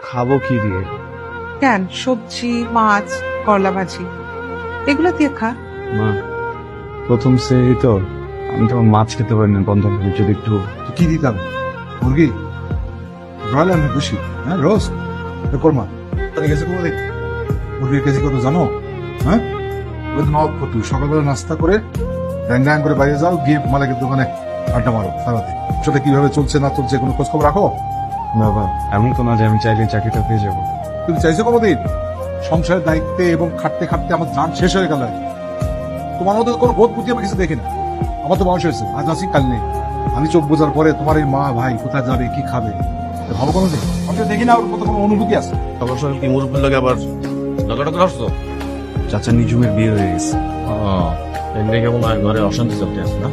খাবো কি দিয়ে? কেন, সবজি, মাছ, করলা ভাজি এগুলো দিয়ে খা। মা, প্রথম শ্রেণী তো, আমি তো মাছ খেতে পারি না, বন্ধ করে যদি একটু। কি দিতাম? মুরগি, ব্রয়লার না খুশি? হ্যাঁ, রোজ কর্মা গেছে কোনোদিন? মুরগির কেজি কত জানো? হ্যাঁ, তুই সকালবেলা নাস্তা করে ড্যাং ড্যাং করে বাইরে যাও, গিয়ে মালিকের দোকানে আড্ডা মারো সারাদিন। সাথে কিভাবে চলছে না চলছে কোনো খোঁজ খবর রাখো? বাবা, এমন তো না যে আমি চাইলে চাকরিটা পেয়ে যাবো। তুমি চাইছো কোনোদিন? সংসারের দায়িত্বে এবং খাটতে খাটতে আমার জান শেষ হয়ে গেল। তোমার মধ্যে কোনো বোধ বুদ্ধি আমি কিছু দেখি না। আমার তো বয়স হয়েছে, আজ আসি কাল নেই। আমি চোখ বোঝার পরে তোমার এই মা ভাই কোথায় যাবে, কি খাবে ভাবো কোনোদিন? আমি তো দেখি না ওর মতো কোনো অনুভূতি আছে। সকাল সকাল কি মুরব্বীর লাগে আবার ঝগড়া আসতো? চাচা নিজুমের বিয়ে হয়ে গেছে। এমনি কেমন হয়, ঘরে অশান্তি চলতে আছে না?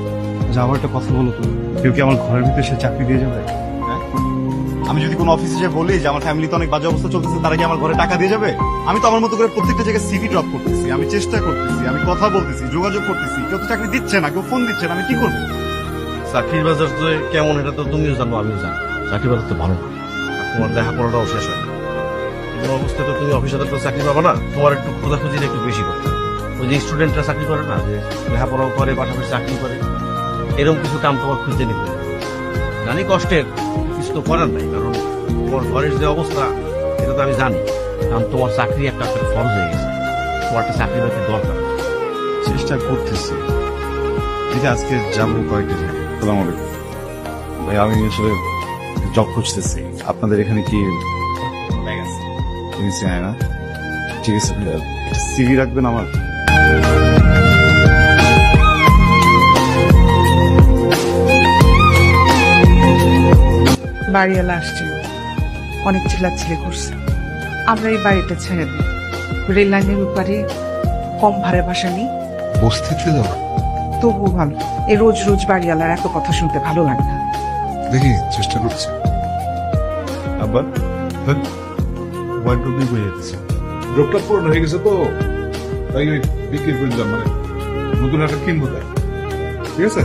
যাওয়ার একটা কথা বলো তো, কেউ কি আমার ঘরের ভিতরে সে চাকরি দিয়ে যাবে? আমি যদি কোনো অফিসে যে বলি যে আমার ফ্যামিলিতে অনেক বাজে অবস্থা চলতেছে, তারা কি আমার ঘরে টাকা দিয়ে যাবে? আমি তো আমার মতো করে প্রত্যেকটা জায়গায় সিভি ড্রপ করতেছি, আমি চেষ্টা করতেছি, আমি কথা বলতেছি, যোগাযোগ করতেছি, কেউ তো চাকরি দিচ্ছে না, কেউ ফোন দিচ্ছে না, আমি কি করবো? চাকরির বাজার তো কেমন এটা তো তুমিও জানো, আমিও জানি। চাকরি বাজার তো ভালো না, তোমার লেখাপড়াটাও শেষ হয়। কোনো অবস্থায় তো তুমি অফিসে তো চাকরি পাবা না, তোমার একটু খোঁজাখুঁজিটা একটু বেশি করতে হবে। ওই যে স্টুডেন্টরা চাকরি করে না, যে লেখাপড়াও করে পাশাপাশি চাকরি করে, এরকম কিছু কাম তোমার খুঁজতে নিতে হবে। জানি কষ্টের, কিছু তো করার নাই, কারণ তোমার ঘরের যে অবস্থা এটা তো আমি জানি। কারণ তোমার চাকরি একটা ফরজ হয়ে গেছে, তোমার একটা চাকরি বাকরি দরকার। চেষ্টা করতেছি। ঠিক আছে, আজকে যাবো কয়েকদিন। সালাম আলাইকুম ভাই, আমি আসলে জব খুঁজতেছি। আপনাদের এখানে কি না? ঠিক আছে, সিভি রাখবেন আমার। বাড়িওয়ালা আসছিল, অনেক চিল্লাচিল্লি করছে। আমরা এই বাড়িটা ছেড়ে দিই, রেল লাইনের উপরে কম ভাড়া বাসা নেই। বসতে ছিল তবুও ভালো, এই রোজ রোজ বাড়িওয়ালার এত কথা শুনতে ভালো লাগে না। দেখি, চেষ্টা করছি। আবার ওয়ার্ডরোব বয়ে যাচ্ছে। রোগটা পূর্ণ হয়ে গেছে তো, তাই ওই বিক্রি করে দিলাম, মানে নতুন একটা কিনবো তাই। ঠিক আছে।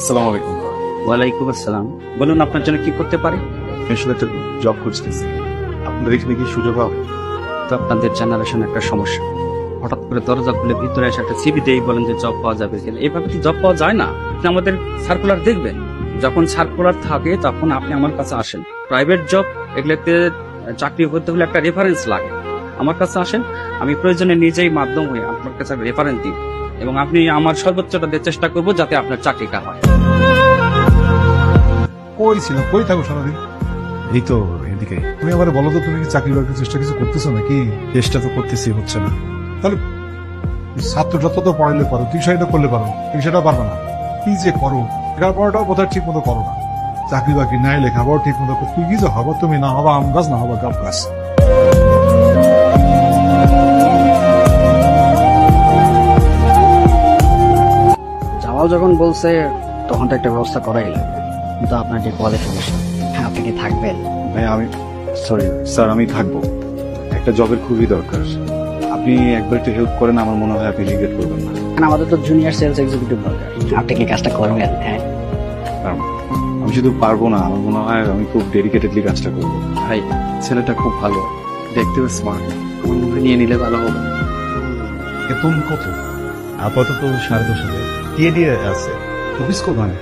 আসসালামু আলাইকুম। ওয়ালাইকুম আসসালাম। বলুন, আপনার জন্য কি করতে পারি? আসলে একটা জব খুঁজতেছি, আপনাদের এখানে কি সুযোগ পাবো? তো আপনাদের জেনারেশন একটা সমস্যা, হঠাৎ করে দরজা খুলে ভিতরে এসে একটা সিভি দিয়েই বলেন যে জব পাওয়া যাবে কিনা। এইভাবে তো জব পাওয়া যায় না। আপনি আমাদের সার্কুলার দেখবেন, যখন সার্কুলার থাকে তখন আপনি আমার কাছে আসেন। প্রাইভেট জব এগুলোতে চাকরি করতে হলে একটা রেফারেন্স লাগে। আমার কাছে আসেন, আমি প্রয়োজনে নিজেই মাধ্যম হয়ে আপনার কাছে রেফারেন্স দিই, এবং আপনি আমার সর্বোচ্চটা দিয়ে চেষ্টা করবো যাতে আপনার চাকরিটা হয়। কই ছিল, কই থাকো সারাদিন? এই তো এদিকে। তুমি আবার বলো তো, তুমি কি চাকরি বাকরির চেষ্টা কিছু করতেছো নাকি? চেষ্টা তো করতেছি, হচ্ছে না। তাহলে ছাত্রটা তো পড়াইলে পারো, টিউশনটা করলে পারো, টিউশনটা পারবে না। কি যে করো, লেখাপড়াটাও বোধহয় ঠিক মতো করো না। চাকরি বাকরি নাই, লেখাপড়া ঠিক মতো, তুই কি যে হবো, তুমি না হবা আম গাছ, না হবা গাব গাছ। জামাল যখন বলছে তখন তো একটা ব্যবস্থা করাই লাগবে, কিন্তু আপনার যে কোয়ালিফিকেশন, আপনি কি থাকবেন? ভাই আমি সরি স্যার, আমি থাকবো। একটা জবের খুবই দরকার। আপনি একবার একটু হেল্প করেন, আমার মনে হয় আপনি রিগ্রেট করবেন না। আমাদের তো জুনিয়র সেলস এক্সিকিউটিভ দরকার, আপনি কি কাজটা করবেন? হ্যাঁ, আমি শুধু পারবো না, আমার মনে হয় আমি খুব ডেডিকেটেডলি কাজটা করবো। ভাই ছেলেটা খুব ভালো, দেখতেও স্মার্ট, আমার মনে হয় নিয়ে নিলে ভালো হবে। বেতন কত? আপাতত 10,500 দিয়ে আছে। অফিস কোথায়?